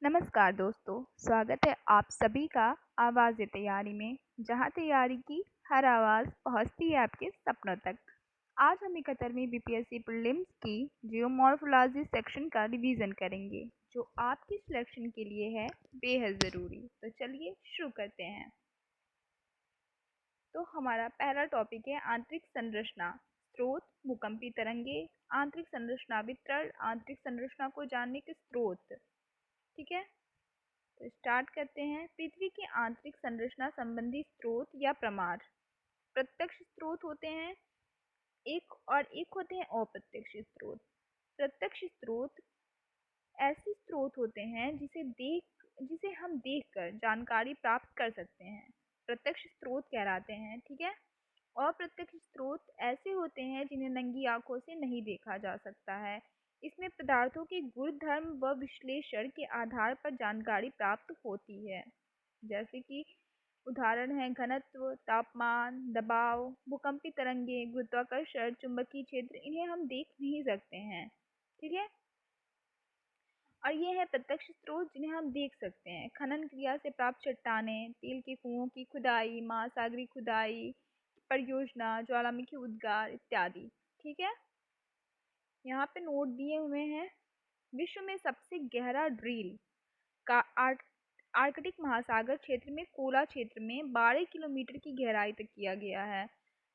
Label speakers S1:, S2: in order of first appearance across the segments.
S1: नमस्कार दोस्तों, स्वागत है आप सभी का आवाज़ तैयारी में, जहां तैयारी की हर आवाज़ पहुंचती है आपके सपनों तक। आज हम 71वीं बीपीएससी प्रीलिम्स की जियोमॉर्फोलॉजी सेक्शन का रिवीजन करेंगे, जो आपकी सिलेक्शन के लिए है बेहद ज़रूरी। तो चलिए शुरू करते हैं। तो हमारा पहला टॉपिक है आंतरिक संरचना, स्रोत, भूकंपी तरंगे, आंतरिक संरचना वितरण, आंतरिक संरचना को जानने के स्रोत। ठीक है, तो स्टार्ट करते हैं। पृथ्वी की आंतरिक संरचना संबंधी स्रोत या प्रमाण प्रत्यक्ष स्रोत होते हैं एक होते हैं अप्रत्यक्ष स्रोत। प्रत्यक्ष स्रोत ऐसे स्रोत होते हैं जिसे हम देखकर जानकारी प्राप्त कर सकते हैं, प्रत्यक्ष स्रोत कहलाते हैं। ठीक है, अप्रत्यक्ष स्रोत ऐसे होते हैं जिन्हें नंगी आंखों से नहीं देखा जा सकता है। इसमें पदार्थों के गुणधर्म व विश्लेषण के आधार पर जानकारी प्राप्त होती है, जैसे कि उदाहरण है घनत्व, तापमान, दबाव, भूकंपी तरंगे, गुरुत्वाकर्षण, चुंबकीय क्षेत्र। इन्हें हम देख नहीं सकते हैं। ठीक है, और ये है प्रत्यक्ष स्रोत जिन्हें हम देख सकते हैं। खनन क्रिया से प्राप्त चट्टानें, तेल के कुओं की खुदाई, महासागरीय खुदाई परियोजना, ज्वालामुखी उद्गार इत्यादि। ठीक है, यहाँ पे नोट दिए हुए हैं। विश्व में सबसे गहरा ड्रिल का आर्कटिक महासागर क्षेत्र में कोला क्षेत्र में 12 किलोमीटर की गहराई तक किया गया है।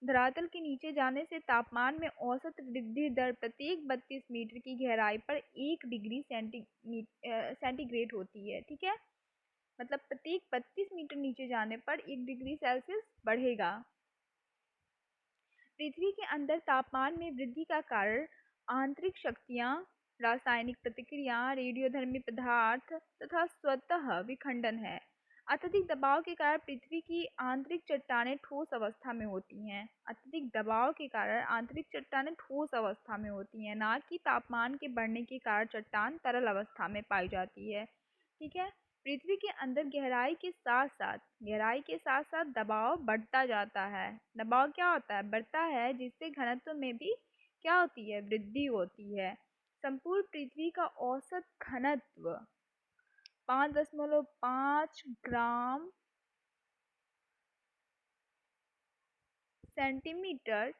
S1: धरातल के नीचे जाने से तापमान में औसत वृद्धि दर प्रत्येक 32 मीटर की गहराई पर 1 डिग्री सेंटीग्रेड होती है। ठीक है, मतलब प्रत्येक 32 मीटर नीचे जाने पर 1 डिग्री सेल्सियस बढ़ेगा। पृथ्वी के अंदर तापमान में वृद्धि का कारण आंतरिक शक्तियां, रासायनिक प्रतिक्रिया, रेडियोधर्मी पदार्थ तथा स्वतः विखंडन है। अत्यधिक दबाव के कारण पृथ्वी की आंतरिक चट्टानें ठोस अवस्था में होती हैं। अत्यधिक दबाव के कारण आंतरिक चट्टानें ठोस अवस्था में होती हैं, ना कि तापमान के बढ़ने के कारण चट्टान तरल अवस्था में पाई जाती है। ठीक है, पृथ्वी के अंदर गहराई के साथ साथ दबाव बढ़ता जाता है। दबाव क्या होता है? बढ़ता है, जिससे घनत्व में भी क्या होती है? वृद्धि होती है। संपूर्ण पृथ्वी का औसत घनत्व 5.5 ग्राम सेंटीमीटर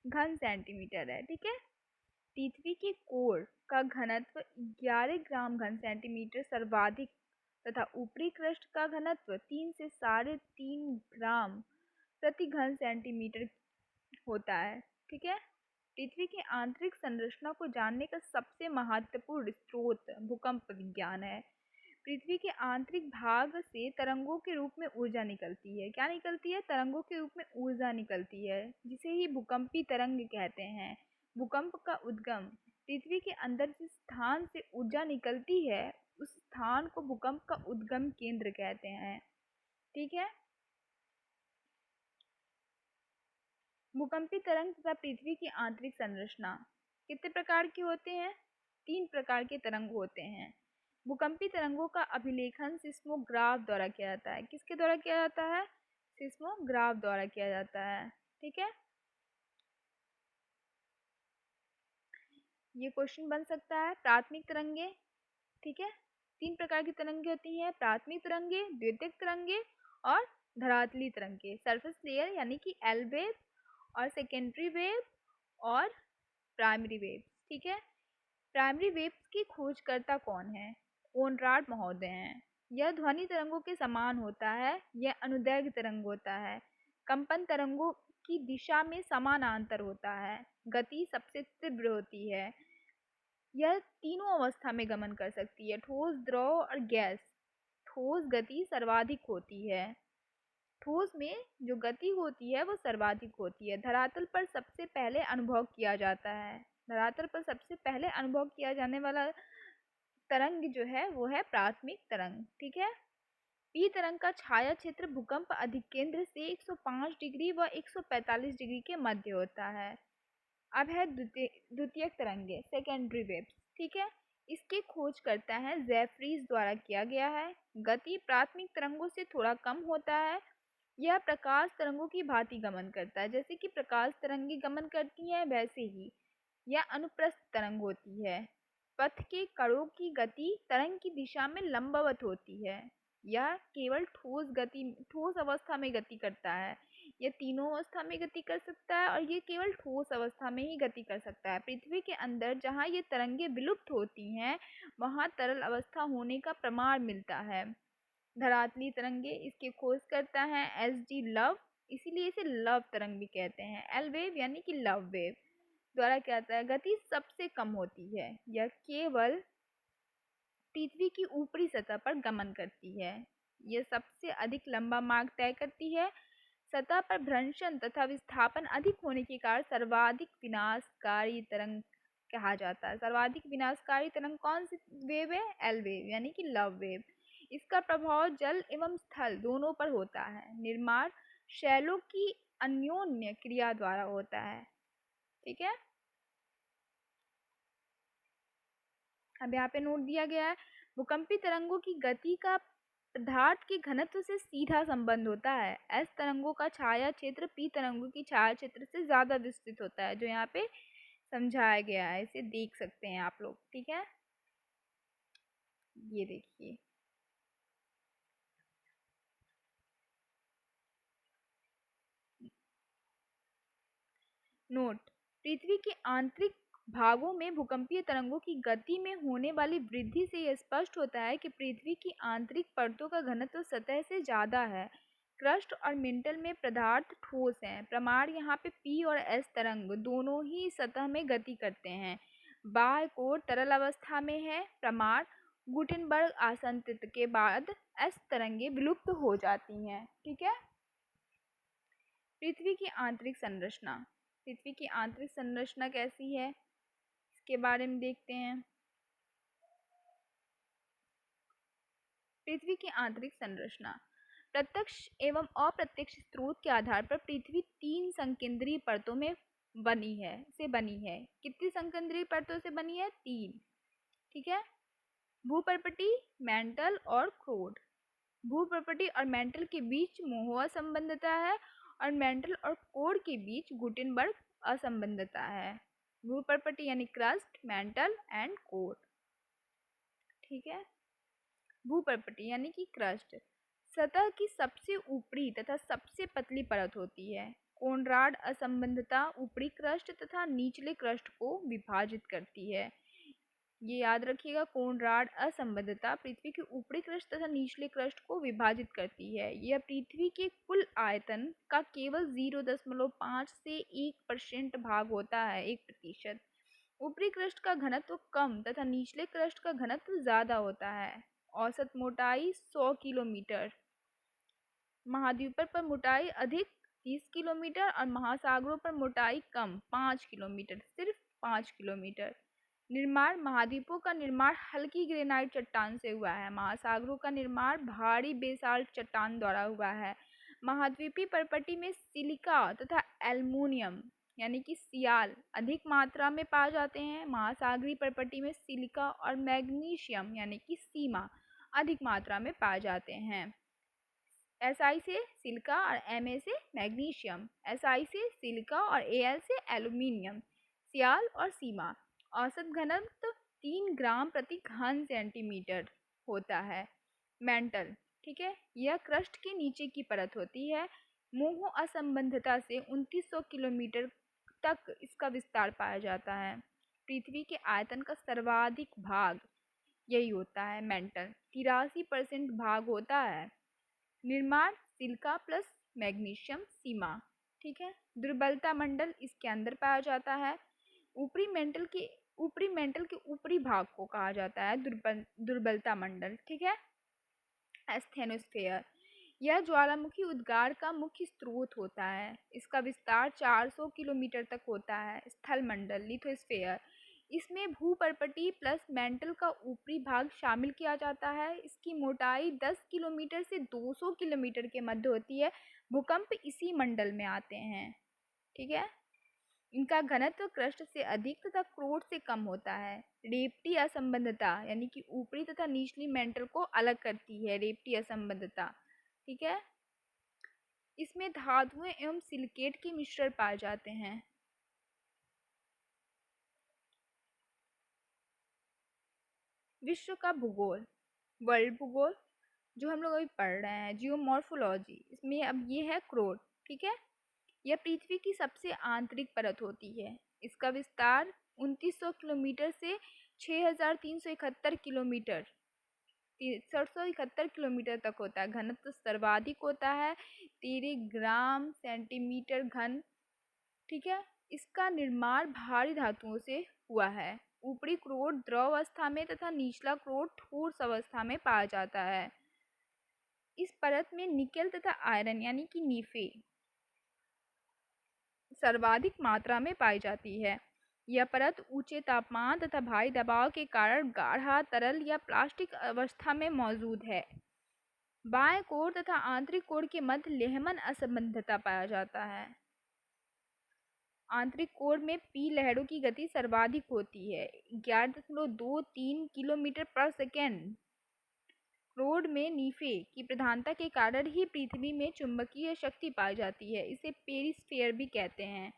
S1: घन सेंटीमीटर है। ठीक है, पृथ्वी के कोर का घनत्व 11 ग्राम घन सेंटीमीटर सर्वाधिक तथा ऊपरी क्रस्ट का घनत्व 3 से 3.5 ग्राम प्रति घन सेंटीमीटर होता है। ठीक है, पृथ्वी की आंतरिक संरचना को जानने का सबसे महत्वपूर्ण स्रोत भूकंप विज्ञान है। पृथ्वी के आंतरिक भाग से तरंगों के रूप में ऊर्जा निकलती है। क्या निकलती है? तरंगों के रूप में ऊर्जा निकलती है, जिसे ही भूकंपी तरंग कहते हैं। भूकंप का उद्गम पृथ्वी के अंदर जिस स्थान से ऊर्जा निकलती है, उस स्थान को भूकंप का उद्गम केंद्र कहते हैं। ठीक है, भूकंपी तरंग तथा पृथ्वी की आंतरिक संरचना कितने प्रकार के होते हैं? 3 प्रकार के तरंग होते हैं। भूकंपी तरंगों का अभिलेखन सिस्मोग्राफ द्वारा किया जाता है। किसके द्वारा किया जाता है? सिस्मोग्राफ द्वारा किया जाता है। ठीक है, ये क्वेश्चन बन सकता है। प्राथमिक तरंगे, ठीक है, 3 प्रकार की तरंगे होती हैं। प्राथमिक तरंगे, द्वितीयक तरंगे और धरातली तरंगे। सरफेस लेयर यानी कि एल वेव और सेकेंडरी वेव और प्राइमरी वेव। ठीक है, प्राइमरी वेव्स की खोजकर्ता कौन है? कोनराड महोदय हैं। यह ध्वनि तरंगों के समान होता है। यह अनुदैर्घ्य तरंग होता है। कंपन तरंगों की दिशा में समानांतर होता है। गति सबसे तीव्र होती है। यह तीनों अवस्था में गमन कर सकती है, ठोस, द्रव और गैस। ठोस गति सर्वाधिक होती है। ठोस में जो गति होती है वो सर्वाधिक होती है। धरातल पर सबसे पहले अनुभव किया जाता है। धरातल पर सबसे पहले अनुभव किया जाने वाला तरंग जो है वो है प्राथमिक तरंग। ठीक है, पी तरंग का छाया क्षेत्र भूकंप अधिकेंद्र से 105 डिग्री व 145 डिग्री के मध्य होता है। अब है द्वितीयक तरंगे, सेकेंडरी वेव्स। ठीक है, इसकी खोज करता है जेफरीज द्वारा किया गया है। गति प्राथमिक तरंगों से थोड़ा कम होता है। यह प्रकाश तरंगों की भांति गमन करता है। जैसे कि प्रकाश तरंगे गमन करती हैं, वैसे ही यह अनुप्रस्थ तरंग होती है। पथ के कणों की गति तरंग की दिशा में लंबवत होती है। यह केवल ठोस अवस्था में गति करता है। यह तीनों अवस्था में गति कर सकता है और ये केवल ठोस अवस्था में ही गति कर सकता है। पृथ्वी के अंदर जहाँ ये तरंगे विलुप्त होती हैं, वहाँ तरल अवस्था होने का प्रमाण मिलता है। धरातली तरंगे इसकी खोज करता है एस.जी. लव, इसीलिए इसे लव तरंग भी कहते हैं। एल वेव यानी कि लव वेव द्वारा क्या होता है, गति सबसे कम होती है। यह केवल पृथ्वी की ऊपरी सतह पर गमन करती है। यह सबसे अधिक लंबा मार्ग तय करती है। सतह पर भ्रंशन तथा विस्थापन अधिक होने के कारण सर्वाधिक विनाशकारी तरंग कहा जाता है। सर्वाधिक विनाशकारी तरंग कौन सी वेव है? एल वेव यानी कि लव वेव। इसका प्रभाव जल एवं स्थल दोनों पर होता है। निर्माण शैलों की अन्योन्य क्रिया द्वारा होता है। ठीक है, अब यहाँ पे नोट दिया गया है, भूकंपी तरंगों की गति का पदार्थ के घनत्व से सीधा संबंध होता है। एस तरंगों का छाया क्षेत्र पी तरंगों की छाया क्षेत्र से ज्यादा विस्तृत होता है, जो यहाँ पे समझाया गया है, इसे देख सकते हैं आप लोग। ठीक है, ये देखिए, नोट, पृथ्वी के आंतरिक भागों में भूकंपीय तरंगों की गति में होने वाली वृद्धि से यह स्पष्ट होता है कि पृथ्वी की आंतरिक परतों का घनत्व सतह से ज्यादा है। क्रस्ट और मेंटल में पदार्थ ठोस हैं। प्रमाण यहाँ पे पी और एस तरंग दोनों ही सतह में गति करते हैं। बाह्य कोर तरल अवस्था में है। प्रमाण गुटेनबर्ग आसंतित के बाद एस तरंगे विलुप्त हो जाती हैं। ठीक है, पृथ्वी की आंतरिक संरचना। पृथ्वी की आंतरिक संरचना कैसी है, इसके बारे में देखते हैं। पृथ्वी की आंतरिक संरचना प्रत्यक्ष एवं अप्रत्यक्ष स्रोत के आधार पर पृथ्वी 3 संकेंद्रीय परतों में बनी है। कितनी संकेंद्रीय परतों से बनी है? 3। ठीक है, भूपर्पटी, मेंटल और क्रोड। भूपर्पटी और मेंटल के बीच मोहवा संबंधता है और मेंटल और कोर के बीच गुटेनबर्ग असंबंधता है। भूपर्पटी यानी क्रस्ट, मेंटल एंड कोर। ठीक है, भूपर्पटी यानी कि क्रस्ट सतह की सबसे ऊपरी तथा सबसे पतली परत होती है। कोनराड असंबंधता ऊपरी क्रस्ट तथा निचले क्रस्ट को विभाजित करती है। ये याद रखिएगा, कोनराड असंबद्धता पृथ्वी के ऊपरी क्रस्ट तथा निचले क्रस्ट को विभाजित करती है। यह पृथ्वी के कुल आयतन का केवल 0.5 से 1% भाग होता है, 1%। ऊपरी क्रस्ट का घनत्व कम तथा निचले क्रस्ट का घनत्व ज्यादा होता है। औसत मोटाई 100 किलोमीटर। महाद्वीपों पर मोटाई अधिक 30 किलोमीटर और महासागरों पर मोटाई कम 5 किलोमीटर, सिर्फ 5 किलोमीटर। निर्माण महाद्वीपों का निर्माण हल्की ग्रेनाइट चट्टान से हुआ है। महासागरों का निर्माण भारी बेसाल्ट चट्टान द्वारा हुआ है। महाद्वीपीय परपटी में सिलिका तथा एल्युमिनियम यानी कि सियाल अधिक मात्रा में पाए जाते हैं। महासागरीय परपटी में सिलिका और मैग्नीशियम यानी कि सीमा अधिक मात्रा में पाए जाते हैं। SI से सिलिका और Ma से मैग्नीशियम, SI से सिलिका और Al से एल्युमिनियम, सियाल और सीमा। औसत घनत्व 3 ग्राम प्रति घन सेंटीमीटर होता है। मेंटल, ठीक है, यह क्रस्ट के नीचे की परत होती है। मोह असंबद्धता से 2900 किलोमीटर तक इसका विस्तार पाया जाता है। पृथ्वी के आयतन का सर्वाधिक भाग यही होता है, मेंटल 83% भाग होता है। निर्माण सिलिका प्लस मैग्नीशियम, सीमा। ठीक है, दुर्बलता मंडल इसके अंदर पाया जाता है। ऊपरी मेंटल के ऊपरी भाग को कहा जाता है दुर्बलता मंडल। ठीक है, एस्थेनोस्फेयर यह ज्वालामुखी उद्गार का मुख्य स्रोत होता है। इसका विस्तार 400 किलोमीटर तक होता है। स्थल मंडल, लिथोस्फेयर, इसमें भूपर्पटी प्लस मेंटल का ऊपरी भाग शामिल किया जाता है। इसकी मोटाई 10 किलोमीटर से 200 किलोमीटर के मध्य होती है। भूकंप इसी मंडल में आते हैं। ठीक है, इनका घनत्व क्रस्ट से अधिक तथा क्रोड से कम होता है। रेपटी असंबद्धता यानी कि ऊपरी तथा निचली मेंटल को अलग करती है, रेपटी असंबद्धता। ठीक है, इसमें धातुएं एवं सिलिकेट के मिश्रण पाए जाते हैं। विश्व का भूगोल, वर्ल्ड भूगोल जो हम लोग अभी पढ़ रहे हैं, जियोमॉर्फोलॉजी, इसमें अब ये है क्रोट। ठीक है, यह पृथ्वी की सबसे आंतरिक परत होती है। इसका विस्तार 2900 किलोमीटर से 6371 किलोमीटर 6371 किलोमीटर तक होता है। घनत्व सर्वाधिक होता है 13 ग्राम सेंटीमीटर घन। ठीक है, इसका निर्माण भारी धातुओं से हुआ है। ऊपरी क्रोट द्रव अवस्था में तथा निचला क्रोट ठोस अवस्था में पाया जाता है। इस परत में निकेल तथा आयरन यानी कि नीफे सर्वाधिक मात्रा में पाई जाती है। यह परत ऊंचे तापमान तथा भारी दबाव के कारण गाढ़ा तरल या प्लास्टिक अवस्था में मौजूद है। बाएं कोर तथा आंतरिक कोर के मध्य लेहमन असंबद्धता पाया जाता है। आंतरिक कोर में पी लहरों की गति सर्वाधिक होती है 11.23 किलोमीटर पर सेकेंड। क्रोड में नीफे की प्रधानता के कारण ही पृथ्वी में चुंबकीय शक्ति पाई जाती है। इसे पेरिस्फीयर भी कहते हैं।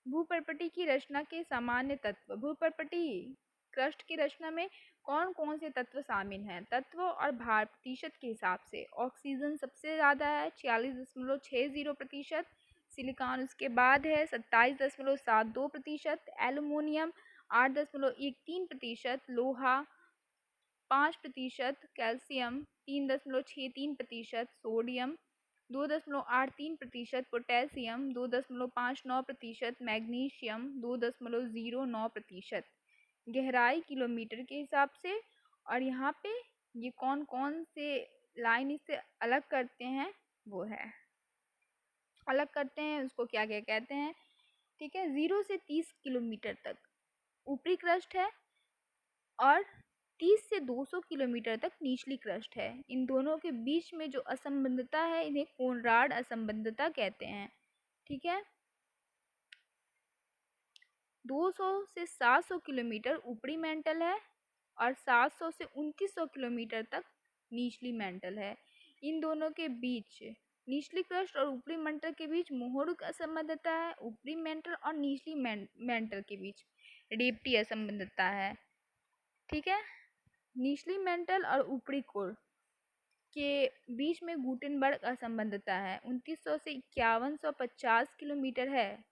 S1: भूपर्पटी की रचना के सामान्य तत्व। भूपर्पटी क्रस्ट की रचना में कौन कौन से तत्व शामिल हैं? तत्व और भार प्रतिशत के हिसाब से ऑक्सीजन सबसे ज़्यादा है 46.60%, सिलिकॉन उसके बाद है 27.72%, एल्युमिनियम 8.13%, लोहा 5%, कैल्शियम 3.63%, सोडियम 2.83%, पोटेशियम 2.59%, मैग्नीशियम 2.09%। गहराई किलोमीटर के हिसाब से। और यहाँ पे ये कौन कौन से लाइन इससे अलग करते हैं वो है, अलग करते हैं उसको क्या क्या कहते हैं। ठीक है, 0 से 30 किलोमीटर तक ऊपरी क्रस्ट है और 30 से 200 किलोमीटर तक निचली क्रस्ट है। इन दोनों के बीच में जो असंबद्धता है इन्हें कोनराड असंबद्धता कहते हैं। ठीक है, 200 से 700 किलोमीटर ऊपरी मेंटल है और 700 से 2900 किलोमीटर तक निचली मेंटल है। इन दोनों के बीच निचली क्रस्ट और ऊपरी मेंटल के बीच मोहरुक असंबद्धता है। ऊपरी मेंटल और निचली मेंटल के बीच रेप्टी असंबद्धता है। ठीक है, निचली मेंटल और ऊपरी कोर के बीच में गुटेनबर्ग असंबद्धता है। 2900 से 5150 किलोमीटर है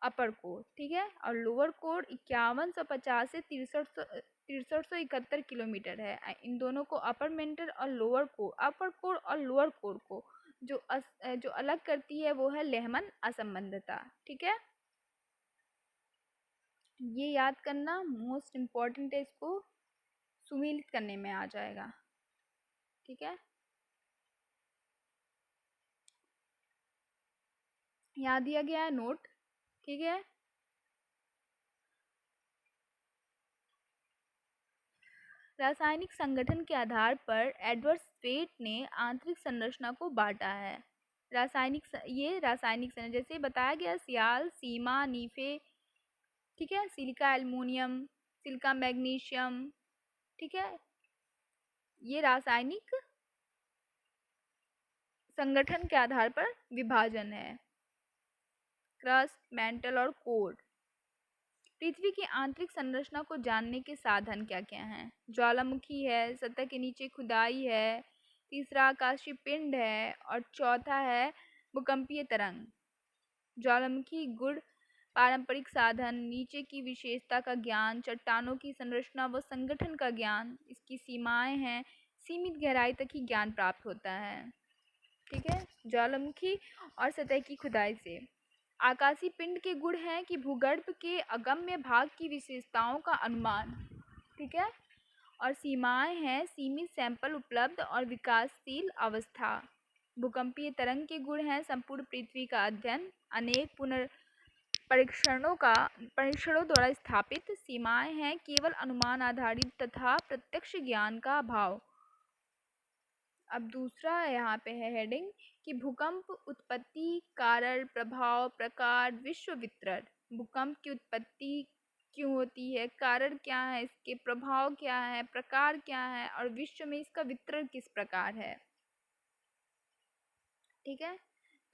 S1: अपर कोर। ठीक है, और लोअर कोर 5150 से 6371 किलोमीटर है। इन दोनों को अपर मेंटल और लोअर कोर, अपर कोर और लोअर कोर को जो अलग करती है वो है लेहमन असंबद्धता। ठीक है, ये याद करना मोस्ट इम्पॉर्टेंट है, इसको सुमेलित करने में आ जाएगा। ठीक है, यहाँ दिया गया है नोट। ठीक है, रासायनिक संगठन के आधार पर एडवर्ड स्वेट ने आंतरिक संरचना को बांटा है। ये रासायनिक संरचना जैसे बताया गया, सियाल, सीमा, नीफे। ठीक है, सिलिका एल्युमिनियम, सिलिका मैग्नीशियम। ठीक है, ये रासायनिक संगठन के आधार पर विभाजन है। क्रस्ट, मेंटल और कोर। पृथ्वी की आंतरिक संरचना को जानने के साधन क्या क्या हैं? ज्वालामुखी है, सतह के नीचे खुदाई है, तीसरा आकाशीय पिंड है और चौथा है भूकंपीय तरंग। ज्वालामुखी गुण, पारंपरिक साधन, नीचे की विशेषता का ज्ञान, चट्टानों की संरचना व संगठन का ज्ञान, इसकी सीमाएं हैं, सीमित गहराई तक ही ज्ञान प्राप्त होता है। ठीक है, ज्वालामुखी और सतह की खुदाई से। आकाशीय पिंड के गुण हैं कि भूगर्भ के अगम्य भाग की विशेषताओं का अनुमान। ठीक है, और सीमाएं हैं सीमित सैंपल उपलब्ध और विकासशील अवस्था। भूकंपीय तरंग के गुण हैं संपूर्ण पृथ्वी का अध्ययन, अनेक परीक्षणों द्वारा स्थापित। सीमाएं हैं केवल अनुमान आधारित तथा प्रत्यक्ष ज्ञान का अभाव। अब दूसरा यहाँ पे है हेडिंग कि भूकंप उत्पत्ति, कारण, प्रभाव, प्रकार, विश्व वितरण। भूकंप की उत्पत्ति क्यों होती है, कारण क्या है, इसके प्रभाव क्या है, प्रकार क्या है और विश्व में इसका वितरण किस प्रकार है। ठीक है,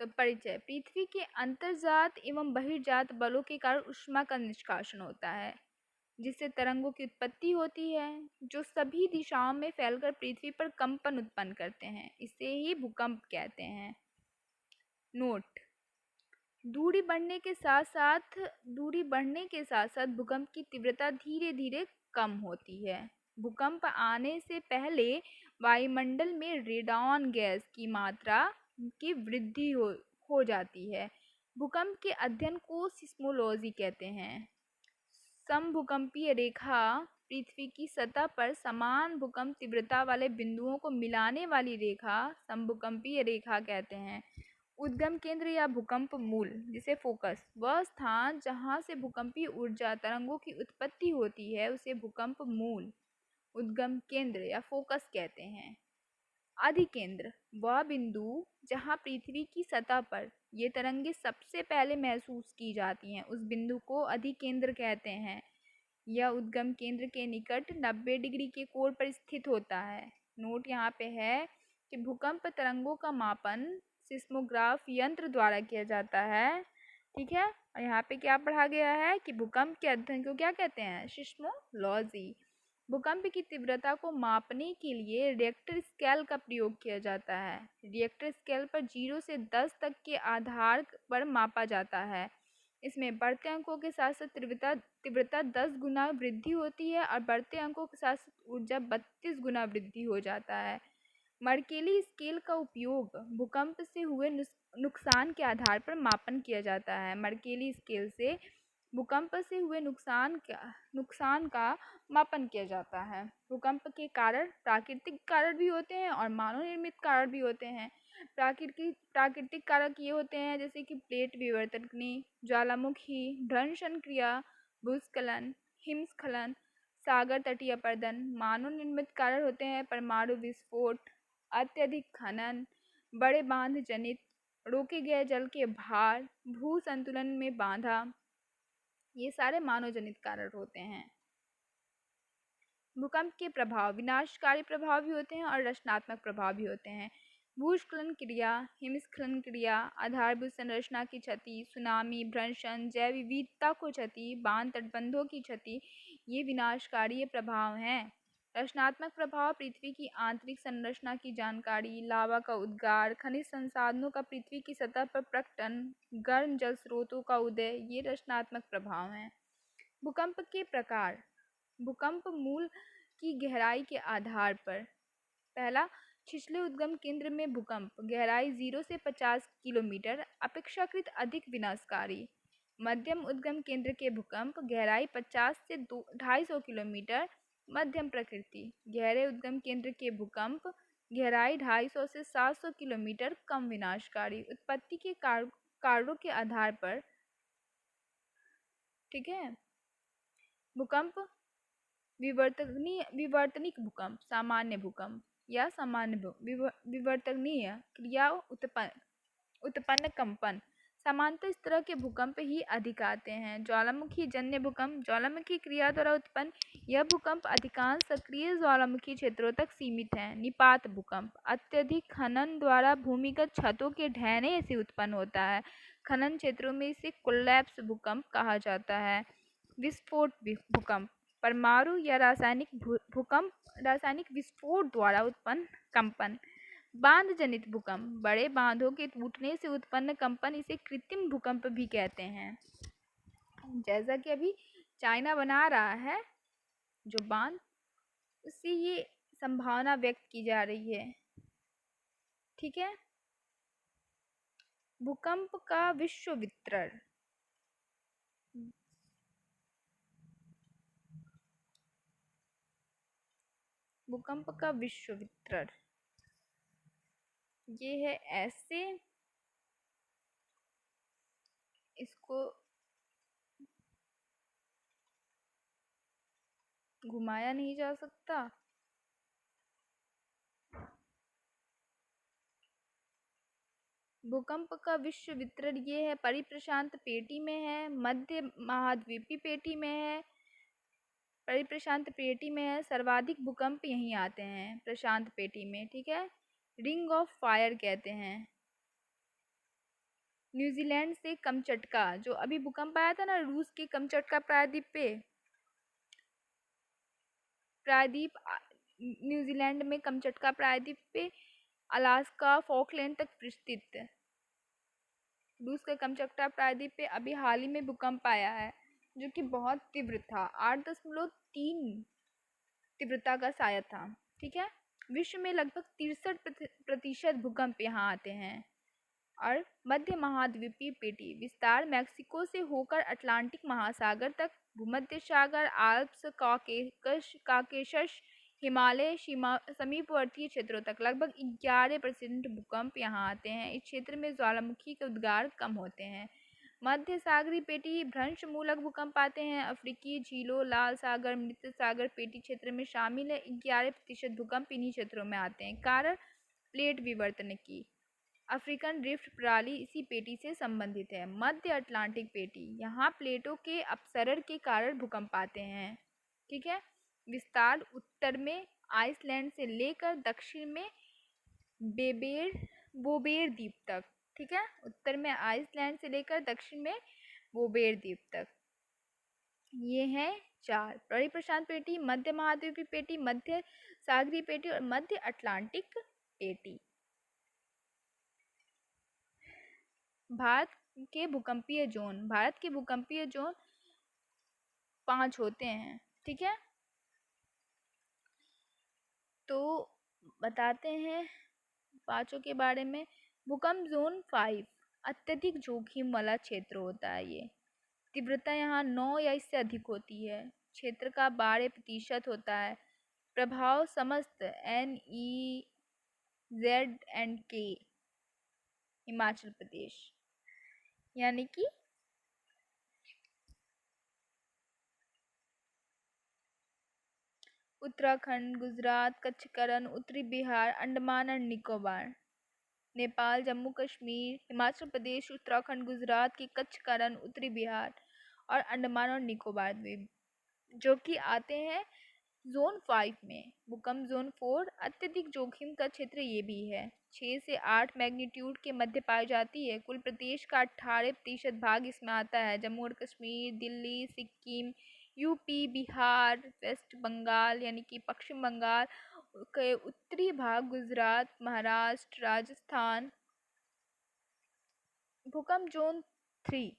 S1: तो परिचय। पृथ्वी के अंतर्जात एवं बहिर्जात बलों के कारण ऊष्मा का निष्कासन होता है। जिससे तरंगों की उत्पत्ति होती है, जो सभी दिशाओं में फैलकर पृथ्वी पर कंपन उत्पन्न करते हैं। इसे ही भूकंप कहते हैं। नोट: दूरी बढ़ने के साथ साथ भूकंप की तीव्रता धीरे धीरे कम होती है। भूकंप आने से पहले वायुमंडल में रेडॉन गैस की मात्रा की वृद्धि हो जाती है। भूकंप के अध्ययन को सिस्मोलॉजी कहते हैं। समभूकंपीय रेखा पृथ्वी की सतह पर समान भूकंप तीव्रता वाले बिंदुओं को मिलाने वाली रेखा समभूकंपीय रेखा कहते हैं। उद्गम केंद्र या भूकंप मूल, जिसे फोकस, वह स्थान जहां से भूकंपीय ऊर्जा तरंगों की उत्पत्ति होती है, उसे भूकंप मूल, उद्गम केंद्र या फोकस कहते हैं। अधिकेंद्र, वह बिंदु जहां पृथ्वी की सतह पर ये तरंगे सबसे पहले महसूस की जाती हैं, उस बिंदु को अधिकेंद्र कहते हैं। यह उद्गम केंद्र के निकट 90 डिग्री के कोण पर स्थित होता है। नोट यहाँ पे है कि भूकंप तरंगों का मापन सिस्मोग्राफ यंत्र द्वारा किया जाता है। ठीक है, और यहाँ पे क्या पढ़ा गया है कि भूकंप के अध्ययन को क्या कहते हैं? सिस्मोलॉजी। भूकंप की तीव्रता को मापने के लिए रिएक्टर स्केल का प्रयोग किया जाता है। रिएक्टर स्केल पर 0 से 10 तक के आधार पर मापा जाता है। इसमें बढ़ते अंकों के साथ साथ तीव्रता 10 गुना वृद्धि होती है और बढ़ते अंकों के साथ साथ ऊर्जा 32 गुना वृद्धि हो जाता है। मर्केली स्केल का उपयोग भूकंप से हुए नुकसान के आधार पर मापन किया जाता है। मर्केली स्केल से भूकंप से हुए नुकसान का मापन किया जाता है। भूकंप के कारण प्राकृतिक कारण भी होते हैं और मानव निर्मित कारण भी होते हैं। प्राकृतिक कारक ये होते हैं जैसे कि प्लेट विवर्तकनी, ज्वालामुखी, भ्रंशन क्रिया, भूस्खलन, हिमस्खलन, सागर तटीय अपरदन। मानव निर्मित कारण होते हैं परमाणु विस्फोट, अत्यधिक खनन, बड़े बांध जनित, रोके गए जल के भार, भू संतुलन में बाधा, ये सारे मानव जनित कारण होते हैं। भूकंप के प्रभाव विनाशकारी प्रभाव भी होते हैं और रचनात्मक प्रभाव भी होते हैं। भूस्खलन क्रिया, हिमस्खलन क्रिया, आधारभूत संरचना की क्षति, सुनामी, भ्रंशन, जैव विविधता को क्षति, बांध तटबंधों की क्षति, ये विनाशकारी प्रभाव हैं। रचनात्मक प्रभाव पृथ्वी की आंतरिक संरचना की जानकारी, लावा का उद्गार, खनिज संसाधनों का पृथ्वी की सतह पर प्रकटन, गर्म जल स्रोतों का उदय, ये रचनात्मक प्रभाव हैं। भूकंप के प्रकार: भूकंप मूल की गहराई के आधार पर। पहला, छिछले उद्गम केंद्र में भूकंप गहराई 0 से 50 किलोमीटर अपेक्षाकृत अधिक विनाशकारी। मध्यम उद्गम केंद्र के भूकंप गहराई 50 से 250 किलोमीटर मध्यम प्रकृति। गहरे उद्गम केंद्र के भूकंप गहराई 250 से 700 किलोमीटर कम विनाशकारी। उत्पत्ति के कारणों के आधार पर। ठीक है, भूकंप विवर्तनिक भूकंप, सामान्य भूकंप या विवर्तनीय क्रिया उत्पन्न कंपन। सामान्यतः इस तरह के भूकंप ही अधिक आते हैं। ज्वालामुखी जन्य भूकंप, ज्वालामुखी क्रिया द्वारा उत्पन्न यह भूकंप अधिकांश सक्रिय ज्वालामुखी क्षेत्रों तक सीमित है। निपात भूकंप अत्यधिक खनन द्वारा भूमिगत छतों के ढहने से उत्पन्न होता है। खनन क्षेत्रों में इसे कोलैप्स भूकंप कहा जाता है। विस्फोट भूकंप परमाणु या रासायनिक विस्फोट द्वारा उत्पन्न कंपन। बांध जनित भूकंप बड़े बांधों के टूटने से उत्पन्न कंपन, इसे कृत्रिम भूकंप भी कहते हैं। जैसा कि अभी चाइना बना रहा है जो बांध, उससे ये संभावना व्यक्त की जा रही है। ठीक है, भूकंप का विश्व वितरण। भूकंप का विश्व वितरण ये है ऐसे, इसको घुमाया नहीं जा सकता। भूकंप का विश्व वितरण ये है, परिप्रशांत पेटी में है, मध्य महाद्वीपीय पेटी में है, परिप्रशांत पेटी में है। सर्वाधिक भूकंप यहीं आते हैं, प्रशांत पेटी में। ठीक है, रिंग ऑफ फायर कहते हैं। न्यूजीलैंड से कमचटका, जो अभी भूकंप आया था ना रूस के कमचटका प्रायद्वीप पे, प्रायद्वीप न्यूजीलैंड में कमचटका प्रायद्वीप पे अलास्का फॉकलैंड तक विस्तृत। रूस का कमचटका प्रायद्वीप पे अभी हाल ही में भूकंप आया है जो कि बहुत तीव्र था, 8.3 तीव्रता का शायद था। ठीक है, विश्व में लगभग 63% भूकंप यहाँ आते हैं। और मध्य महाद्वीपीय पेटी विस्तार मैक्सिको से होकर अटलांटिक महासागर तक, भूमध्य सागर, आल्प्स, काकेशस, हिमालय, समीपवर्ती क्षेत्रों तक लगभग 11% भूकंप यहाँ आते हैं। इस क्षेत्र में ज्वालामुखी के उद्गार कम होते हैं। मध्य सागरीय पेटी भ्रंश मूलक भूकंप आते हैं। अफ्रीकी झीलों, लाल सागर, मृत सागर पेटी क्षेत्र में शामिल है। 11% भूकंप इन्हीं क्षेत्रों में आते हैं। कारण प्लेट विवर्तन की अफ्रीकन रिफ्ट प्रणाली इसी पेटी से संबंधित है। मध्य अटलांटिक पेटी, यहाँ प्लेटों के अपसरण के कारण भूकंप आते हैं। ठीक है, विस्तार उत्तर में आइसलैंड से लेकर दक्षिण में बोबेर द्वीप तक। ठीक है, उत्तर में आइसलैंड से लेकर दक्षिण में बोबेर द्वीप तक। ये हैं 4: बड़ी प्रशांत पेटी, मध्य महाद्वीपीय पेटी, मध्य सागरीय पेटी और मध्य अटलांटिक पेटी। भारत के भूकंपीय जोन, भारत के भूकंपीय जोन 5 होते हैं। ठीक है, तो बताते हैं पांचों के बारे में। भूकंप जोन 5 अत्यधिक जोखिम वाला क्षेत्र होता है। ये तीव्रता यहाँ 9 या इससे अधिक होती है। क्षेत्र का 12% होता है। प्रभाव समस्त NEZ&K हिमाचल प्रदेश, यानी कि उत्तराखंड, गुजरात, कच्छ, करण, उत्तरी बिहार, अंडमान और निकोबार, नेपाल, जम्मू कश्मीर, हिमाचल प्रदेश, उत्तराखंड, गुजरात के कच्छ, करण, उत्तरी बिहार और अंडमान और निकोबार द्वीप, जो कि आते हैं जोन 5 में। भूकंप जोन 4 अत्यधिक जोखिम का क्षेत्र ये भी है। 6 से 8 मैग्नीट्यूड के मध्य पाई जाती है। कुल प्रदेश का 18% भाग इसमें आता है। जम्मू और कश्मीर, दिल्ली, सिक्किम, यूपी, बिहार, वेस्ट बंगाल यानी कि पश्चिम बंगाल के उत्तरी भाग, गुजरात, महाराष्ट्र, राजस्थान। भूकंप जोन 3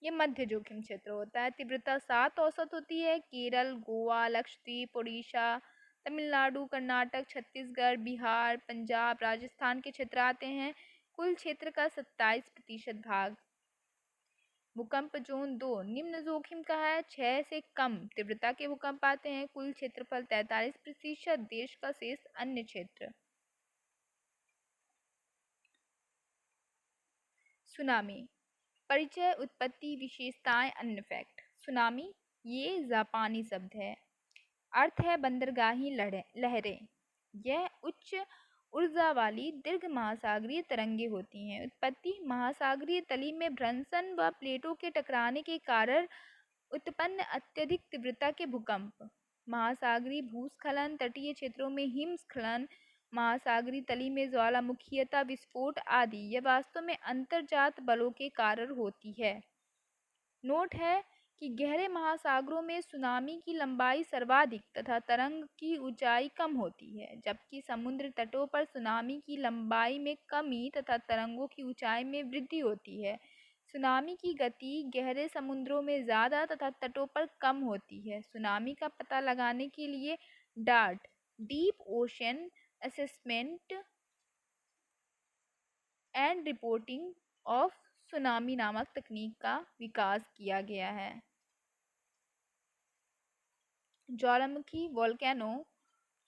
S1: ये मध्य जोखिम क्षेत्र होता है। तीव्रता 7 औसत होती है। केरल, गोवा, लक्षद्वीप, उड़ीसा, तमिलनाडु, कर्नाटक, छत्तीसगढ़, बिहार, पंजाब, राजस्थान के क्षेत्र आते हैं। कुल क्षेत्र का 27% भाग। भूकंप जोन 2 निम्न जोखिम का है। 6 से कम तीव्रता के भूकंप आते हैं। कुल क्षेत्रफल 43%। देश का शेष अन्य क्षेत्र। सुनामी परिचय, उत्पत्ति, विशेषताएं, अन्य फैक्ट। सुनामी ये जापानी शब्द है। अर्थ है बंदरगाही लहरें। यह उच्च ऊर्जा वाली दीर्घ महासागरीय तरंगे होती हैं। उत्पत्ति महासागरीय तली में भ्रंशन व प्लेटों के टकराने के कारण उत्पन्न अत्यधिक तीव्रता के भूकंप। महासागरीय भूस्खलन, तटीय क्षेत्रों में हिमस्खलन, महासागरीय तली में ज्वालामुखीयता विस्फोट आदि यह वास्तव में अंतर्जात बलों के कारण होती है। नोट है कि गहरे महासागरों में सुनामी की लंबाई सर्वाधिक तथा तरंग की ऊंचाई कम होती है, जबकि समुद्र तटों पर सुनामी की लंबाई में कमी तथा तरंगों की ऊंचाई में वृद्धि होती है। सुनामी की गति गहरे समुद्रों में ज़्यादा तथा तटों पर कम होती है। सुनामी का पता लगाने के लिए dart deep ocean assessment and reporting of tsunami नामक तकनीक का विकास किया गया है। ज्वालामुखी वोल्केनो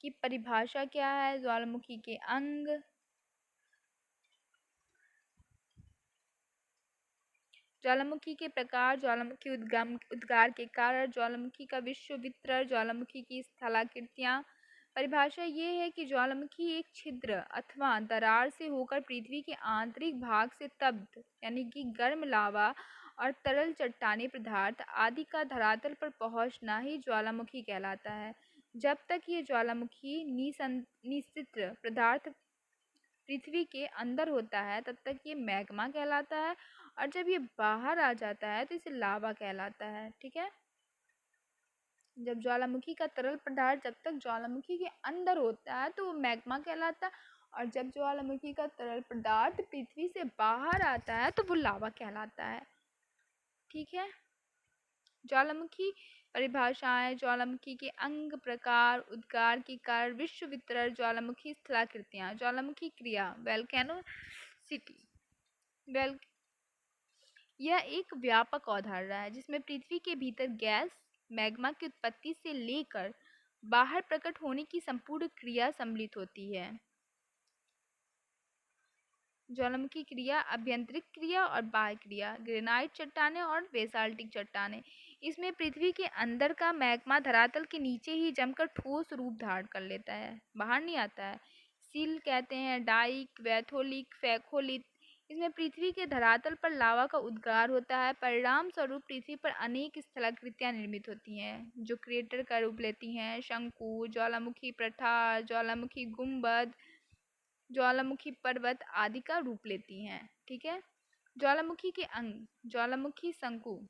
S1: की परिभाषा क्या है? ज्वालामुखी के अंग, ज्वालामुखी के प्रकार, ज्वालामुखी उद्गार के कारण, ज्वालामुखी का विश्व वितरण, ज्वालामुखी की स्थलाकृतियाँ। परिभाषा ये है कि ज्वालामुखी एक छिद्र अथवा दरार से होकर पृथ्वी के आंतरिक भाग से तप्त यानी कि गर्म लावा और तरल चट्टानी पदार्थ आदि का धरातल पर पहुंचना ही ज्वालामुखी कहलाता है। जब तक ये ज्वालामुखी निश्चित पदार्थ पृथ्वी के अंदर होता है तब तक ये मैग्मा कहलाता है, और जब ये बाहर आ जाता है तो इसे लावा कहलाता है। ठीक है, जब ज्वालामुखी का तरल पदार्थ जब तक ज्वालामुखी के अंदर होता है तो वो मैग्मा कहलाता है, और जब ज्वालामुखी का तरल पदार्थ पृथ्वी से बाहर आता है तो वो लावा कहलाता है। ठीक है। ज्वालामुखी परिभाषाएं: ज्वालामुखी के अंग, प्रकार, उद्गार के कारण, विश्व वितरण, ज्वालामुखी स्थलाकृतियां, ज्वालामुखी क्रिया, वोल्केनोसिटी। वेल यह एक व्यापक अवधारणा है जिसमें पृथ्वी के भीतर गैस मैग्मा की उत्पत्ति से लेकर बाहर प्रकट होने की संपूर्ण क्रिया सम्मिलित होती है। ज्वालामुखी क्रिया: अभ्यंतरिक क्रिया और बाह्य क्रिया। ग्रेनाइट चट्टानें और बेसाल्टिक चट्टानें: इसमें पृथ्वी के अंदर का मैग्मा धरातल के नीचे ही जमकर ठोस रूप धारण कर लेता है, बाहर नहीं आता है। सील कहते हैं, डाइक, वैथोलिक, फैकोलिक। इसमें पृथ्वी के धरातल पर लावा का उद्गार होता है, परिणाम स्वरूप पृथ्वी पर अनेक स्थलाकृतियां निर्मित होती हैं जो क्रेटर का रूप लेती हैं। शंकु, ज्वालामुखी पठार, ज्वालामुखी गुंबद, ज्वालामुखी पर्वत आदि का रूप लेती हैं। ठीक है। ज्वालामुखी के अंग: ज्वालामुखी शंकु: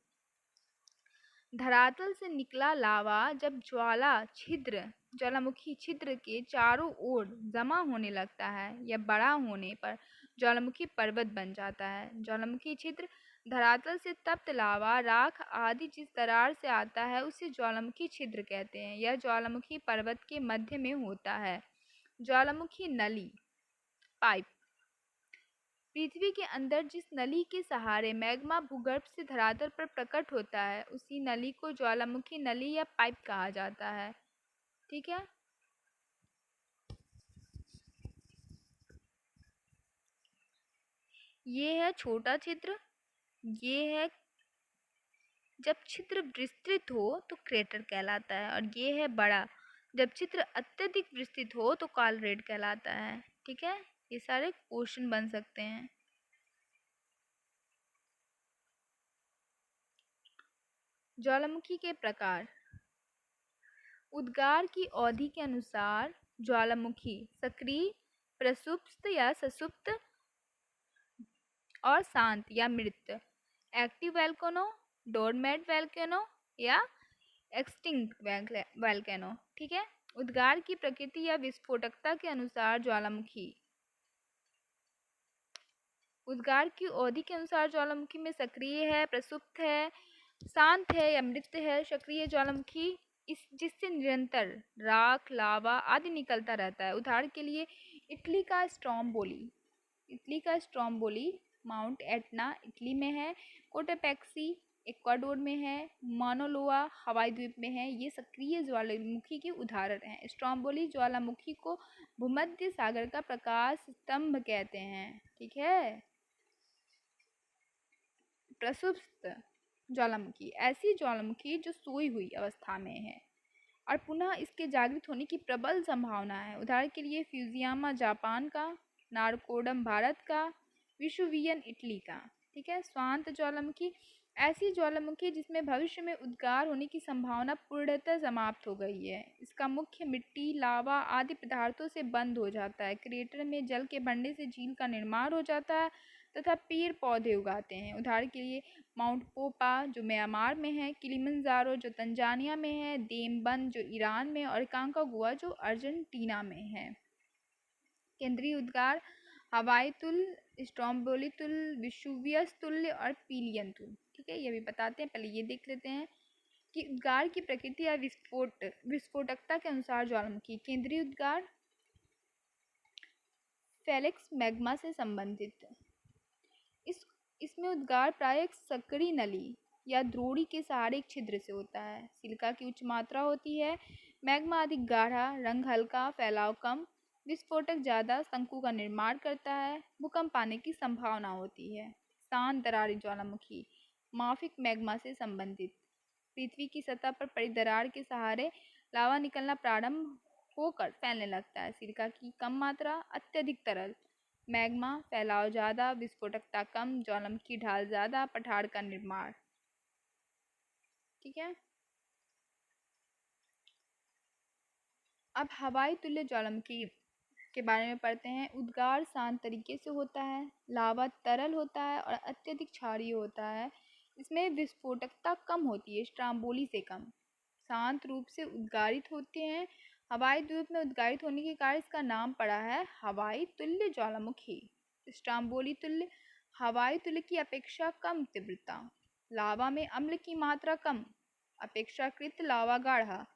S1: धरातल से निकला लावा जब ज्वालामुखी छिद्र के चारों ओर जमा होने लगता है या बड़ा होने पर ज्वालामुखी पर्वत बन जाता है। ज्वालामुखी छिद्र: धरातल से तप्त लावा, राख आदि जिस दरार से आता है उसे ज्वालामुखी छिद्र कहते हैं। यह ज्वालामुखी पर्वत के मध्य में होता है। ज्वालामुखी नली, पाइप: पृथ्वी के अंदर जिस नली के सहारे मैग्मा भूगर्भ से धरातल पर प्रकट होता है उसी नली को ज्वालामुखी नली या पाइप कहा जाता है। ठीक है। ये है छोटा छिद्र, ये है जब छिद्र विस्तृत हो तो क्रेटर कहलाता है, और ये है बड़ा, जब छिद्र अत्यधिक विस्तृत हो तो कॉलरेड कहलाता है। ठीक है। ये सारे क्वेश्चन बन सकते हैं। ज्वालामुखी के प्रकार: उद्गार की अवधि के अनुसार ज्वालामुखी सक्रिय, प्रसुप्त या ससुप्त और शांत या मृत, एक्टिव वोल्केनो, डोरमेट वोल्केनो या एक्सटिंक्ट वोल्केनो। ठीक है। उद्गार की प्रकृति या विस्फोटकता के अनुसार ज्वालामुखी: उद्गार की अवधि के अनुसार ज्वालामुखी में सक्रिय है, प्रसुप्त है, शांत है या मृत है। सक्रिय ज्वालामुखी इस जिससे निरंतर राख, लावा आदि निकलता रहता है। उदाहरण के लिए इटली का स्ट्रोम्बोली माउंट एटना इटली में है, कोटोपैक्सी इक्वाडोर में है, माना लोआ हवाई द्वीप में है। ये सक्रिय ज्वालामुखी के उदाहरण हैं। स्ट्रोम्बोली ज्वालामुखी को भूमध्य सागर का प्रकाश स्तंभ कहते हैं। ठीक है। प्रसुप्त ज्वालामुखी: ऐसी ज्वालामुखी जो सोई हुई अवस्था में है और पुनः इसके जागृत होने की प्रबल संभावना है। उदाहरण के लिए फ्यूजियामा जापान का, नारकोडम भारत का, विसुवियन इटली का। ठीक है। स्वांत ज्वालामुखी: ऐसी ज्वालामुखी जिसमें भविष्य में उद्गार होने की संभावना पूर्णतः समाप्त हो गई है। इसका मुख्य मिट्टी, लावा आदि पदार्थों से बंद हो जाता है। क्रेटर में जल के बढ़ने से झील का निर्माण हो जाता है तथा पेड़ पौधे उगाते हैं। उदाहरण के लिए माउंट पोपा जो म्यांमार में है, किलिमंजारो जो तंजानिया में है, देमबंद जो ईरान में, और कांकागुआ जो अर्जेंटीना में है। केंद्रीय उद्गार: हवाई तुल्य, स्ट्रोम्बोली तुल्य, विसुवियस तुल्य और पिलियन तुल्य। ठीक है। ये भी बताते हैं, पहले ये देख लेते हैं कि उद्गार की प्रकृति या विस्फोटकता के अनुसार ज्वालामुखी। केंद्रीय उद्गार फेलिक्स मैग्मा से संबंधित। इसमें उद्गार प्रायः एक संकरी नली या द्रोणी के सहारे एक छिद्र से होता है। सिलिका की उच्च मात्रा होती है, मैग्मा अधिक गाढ़ा, रंग हल्का, फैलाव कम, विस्फोटक ज़्यादा, शंकु का निर्माण करता है, भूकंप आने की संभावना होती है। शांत दरारी ज्वालामुखी माफिक मैग्मा से संबंधित। पृथ्वी की सतह पर पड़ी दरार के सहारे लावा निकलना प्रारंभ होकर फैलने लगता है। सिलिका की कम मात्रा, अत्यधिक तरल, मैग्मा, फैलाव ज़्यादा, विस्फोटकता कम, ज्वालामुखी ढाल ज़्यादा, पठार का निर्माण। ठीक है। अब हवाई तुल्य ज्वालामुखी के बारे में पढ़ते हैं। उद्गार शांत तरीके से होता है, लावा तरल होता है और अत्यधिक क्षारीय होता है। इसमें विस्फोटकता कम होती है, स्ट्रोम्बोली से कम। शांत रूप से उद्गारित होते हैं। हवाई द्वीप में उद्गारित होने के कारण इसका नाम पड़ा है हवाई तुल्य ज्वालामुखी। स्ट्रोम्बोली तुल्य, हवाई तुल्य की अपेक्षा कम तीव्रता, लावा में अम्ल की मात्रा कम, अपेक्षाकृत लावा गाढ़ा,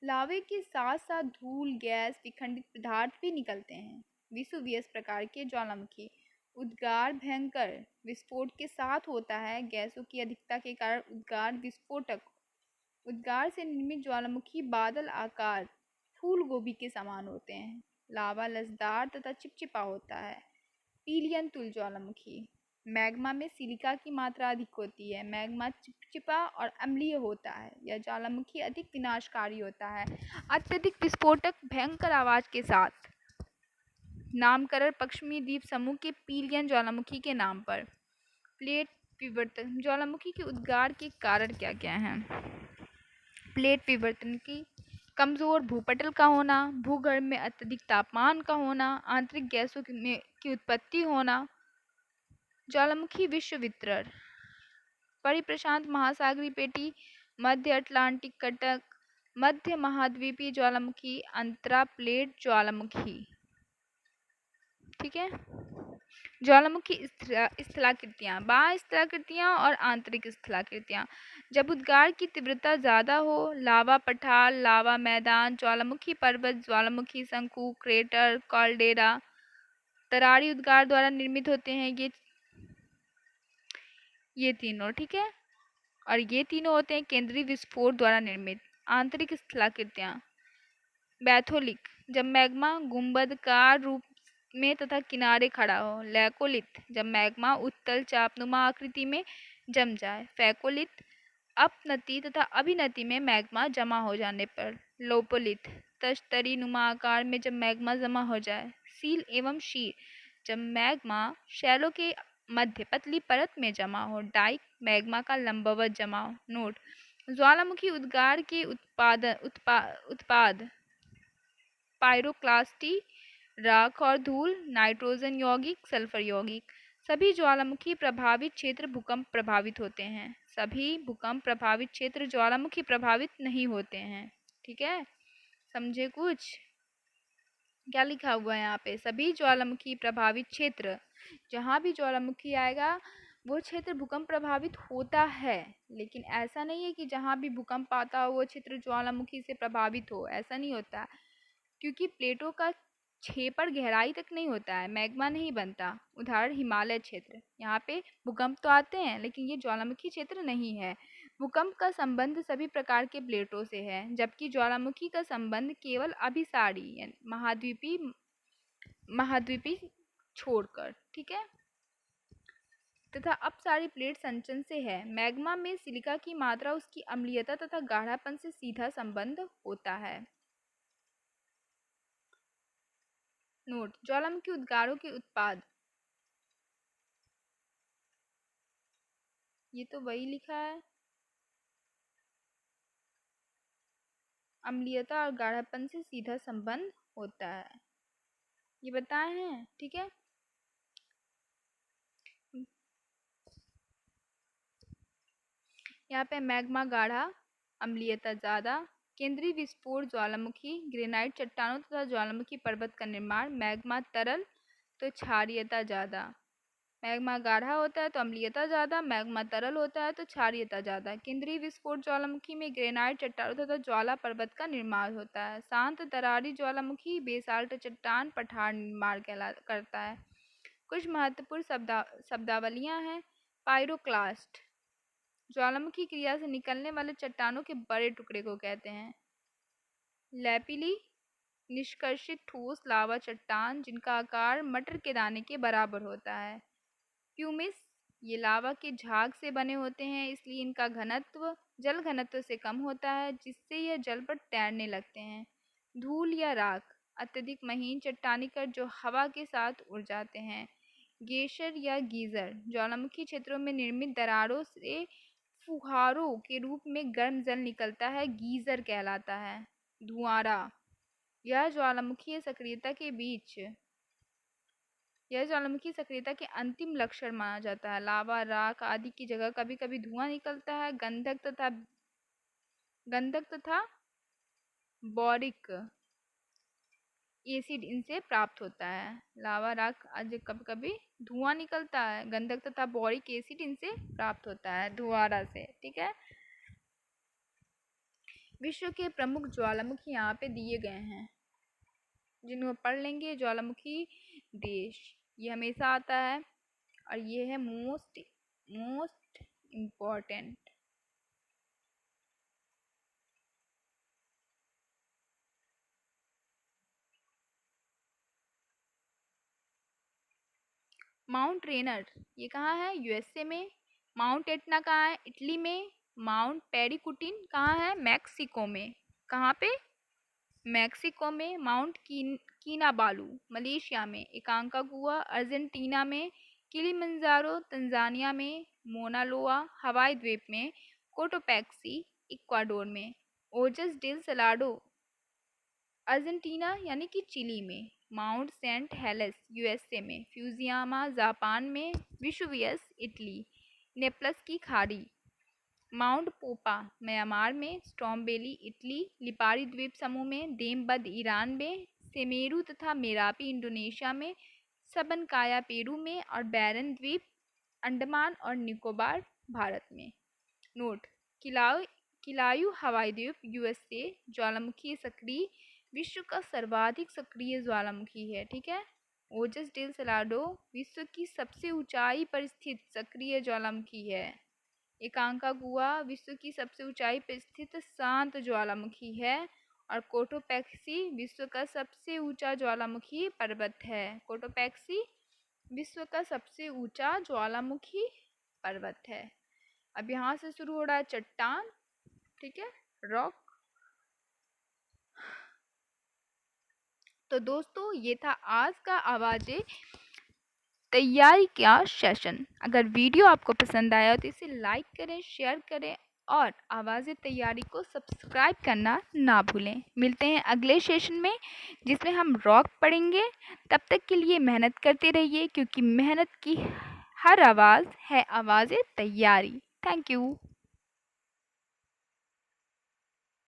S1: लावे के साथ साथ धूल, गैस, विखंडित पदार्थ भी निकलते हैं। विसुवियस प्रकार के ज्वालामुखी, उद्गार भयंकर विस्फोट के साथ होता है। गैसों की अधिकता के कारण उद्गार विस्फोटक, उद्गार से निर्मित ज्वालामुखी बादल आकार फूल गोभी के समान होते हैं। लावा लसदार तथा चिपचिपा होता है। पीलियन तुल ज्वालामुखी, मैग्मा में सिलिका की मात्रा अधिक होती है। मैग्मा चिपचिपा और अम्लीय होता है। यह ज्वालामुखी अधिक विनाशकारी होता है। अत्यधिक विस्फोटक भयंकर आवाज के साथ। नामकरण पश्चिमी द्वीप समूह के पीलियन ज्वालामुखी के नाम पर। प्लेट विवर्तन, ज्वालामुखी के उद्गार के कारण क्या क्या हैं? प्लेट विवर्तन की कमजोर भूपटल का होना, भूगर्भ में अत्यधिक तापमान का होना, आंतरिक गैसों की उत्पत्ति होना। ज्वालामुखी विश्व वितरण, परिप्रशांत महासागरीय पेटी, मध्य अटलांटिक कटक, मध्य महाद्वीपीय ज्वालामुखी, अंतरा प्लेट ज्वालामुखी। ठीक है। ज्वालामुखी स्थलाकृतियाँ, बाह्य स्थलाकृतियाँ और आंतरिक स्थलाकृतियाँ। जब उद्गार की तीव्रता ज़्यादा हो, लावा पठार, लावा मैदान, ज्वालामुखी पर्वत, ज्वालामुखी शंकु, क्रेटर, कॉल्डेरा, तरारी उद्गार द्वारा निर्मित होते हैं। ये तीनों, ठीक है। और ये तीनों होते हैं केंद्रीय विस्फोट द्वारा निर्मित। आंतरिक स्थलाकृतियाँ, बैथोलिक, जब मैग्मा गुंबदकार रूप में तथा किनारे खड़ा हो। लैकोलिथ, जब मैग्मा उत्तल चापनुमा आकृति में जम जाए। फैकोलिथ, अपनति तथा अभिनति में मैग्मा जमा हो जाने पर। लोपोलिथ, तश्तरी नुमा आकार में जब मैग्मा जमा हो जाए। सील एवं शीर, जब मैग्मा शैलों के मध्य पतली परत में जमा हो। डाइक, मैग्मा का लंबवत जमाव। नोट, ज्वालामुखी उद्गार के उत्पाद पायरोक्लास्टी, राख और धूल, नाइट्रोजन यौगिक, सल्फर यौगिक। सभी ज्वालामुखी प्रभावित क्षेत्र भूकंप प्रभावित होते हैं। सभी भूकंप प्रभावित क्षेत्र ज्वालामुखी प्रभावित नहीं होते हैं। ठीक है, समझे कुछ? क्या लिखा हुआ है यहाँ पे? सभी ज्वालामुखी प्रभावित क्षेत्र, जहाँ भी ज्वालामुखी आएगा वो क्षेत्र भूकंप प्रभावित होता है, लेकिन ऐसा नहीं है कि जहाँ भी भूकंप आता हो वो क्षेत्र ज्वालामुखी से प्रभावित हो, ऐसा नहीं होता। क्योंकि प्लेटों का छेपड़ गहराई तक नहीं होता है, मैग्मा नहीं बनता। उदाहरण हिमालय क्षेत्र, यहाँ पे भूकंप तो आते हैं लेकिन ये ज्वालामुखी क्षेत्र नहीं है। भूकंप का संबंध सभी प्रकार के प्लेटों से है, जबकि ज्वालामुखी का संबंध केवल अभिसारी महाद्वीपी छोड़कर, ठीक है, तथा अपसारी प्लेट संचन से है। मैग्मा में सिलिका की मात्रा उसकी अम्लीयता तथा गाढ़ापन से सीधा संबंध होता है। नोट, ज्वालामुखी उद्गारों के उत्पाद, ये तो वही लिखा है, अम्लीयता और गाढ़ापन से सीधा संबंध होता है, ये बताए हैं। ठीक है, यहाँ पे मैग्मा गाढ़ा, अम्लीयता ज़्यादा। केंद्रीय विस्फोट ज्वालामुखी, ग्रेनाइट चट्टानों तथा ज्वालामुखी पर्वत का निर्माण। मैग्मा तरल तो क्षारीयता ज़्यादा। मैग्मा गाढ़ा होता है तो अम्लीयता ज़्यादा, मैग्मा तरल होता है तो क्षारीयता ज़्यादा। केंद्रीय विस्फोट ज्वालामुखी में ग्रेनाइट चट्टानों तथा ज्वाला पर्वत का निर्माण होता है। शांत दरारी ज्वालामुखी बेसाल्ट चट्टान पठार निर्माण करता है। कुछ महत्वपूर्ण शब्दावलियाँ हैं। पायरोक्लास्ट, ज्वालामुखी क्रिया से निकलने वाले चट्टानों के बड़े टुकड़े को कहते हैं। लैपिली, निष्कर्षित ठोस लावा चट्टान जिनका आकार मटर के दाने के बराबर होता है। प्यूमिस, ये लावा के झाग से बने होते हैं, इसलिए इनका घनत्व जल घनत्व से कम होता है, जिससे यह जल पर तैरने लगते हैं। धूल या राख, अत्यधिक महीन चट्टानी कण जो हवा के साथ उड़ जाते हैं। गेशर या गीजर, ज्वालामुखी क्षेत्रों में निर्मित दरारों से फुहारों के रूप में गर्म जल निकलता है, गीजर कहलाता है। धुआंरा, यह ज्वालामुखी सक्रियता के अंतिम लक्षण माना जाता है। लावा, राख आदि की जगह कभी कभी धुआं निकलता है। गंधक तथा गंधक तथा बोरिक एसिड इनसे प्राप्त होता है। लावा राख आज कभी कभी धुआं निकलता है, गंधक तथा बोरिक एसिड इनसे प्राप्त होता है धुआरा से। ठीक है, विश्व के प्रमुख ज्वालामुखी यहाँ पे दिए गए हैं, जिनको पढ़ लेंगे। ज्वालामुखी देश ये हमेशा आता है, और ये है मोस्ट इम्पोर्टेंट। माउंट रेनर ये कहाँ है? यूएसए में। माउंट एटना कहाँ है? इटली में। माउंट पेरिकुटिन कहाँ है? मैक्सिको में। कहाँ पे? मैक्सिको में। माउंट कीनाबालू मलेशिया में। एकांकागुआ अर्जेंटीना में। किलिमंजारो तंजानिया में। मोनालोआ हवाई द्वीप में। कोटोपैक्सी इक्वाडोर में। ओजस डेल सलाडो अर्जेंटीना यानी कि चिली में। माउंट सेंट हेलेस यूएसए में। फ्यूजियामा जापान में। विशुवियस इटली। नेपलस की खाड़ी। माउंट पोपा म्यांमार में। स्ट्रॉम्बेली इटली। लिपारी द्वीप समूह में। देमबद ईरान में। सेमेरू तथा मेरापी इंडोनेशिया में। सबनकाया पेरू में। और बैरन द्वीप अंडमान और निकोबार भारत में। नोट: किलायू हवाई द्वीप यूएसए ज्वालामुखी सक्रिय विश्व का सर्वाधिक सक्रिय ज्वालामुखी है। ठीक है, ओजस डेल सलाडो विश्व की सबसे ऊंचाई पर स्थित सक्रिय ज्वालामुखी है। एकांकागुआ विश्व की सबसे ऊंचाई पर स्थित शांत ज्वालामुखी है। और कोटोपैक्सी विश्व का सबसे ऊंचा ज्वालामुखी पर्वत है। कोटोपैक्सी विश्व का सबसे ऊंचा ज्वालामुखी पर्वत है। अब यहाँ से शुरू हो रहा है चट्टान। ठीक है, रॉक। तो दोस्तों ये था आज का आवाज़ें तैयारी का सेशन। अगर वीडियो आपको पसंद आया तो इसे लाइक करें, शेयर करें और आवाज़ें तैयारी को सब्सक्राइब करना ना भूलें। मिलते हैं अगले सेशन में, जिसमें हम रॉक पढ़ेंगे। तब तक के लिए मेहनत करते रहिए, क्योंकि मेहनत की हर आवाज़ है आवाज़ें तैयारी। Thank you.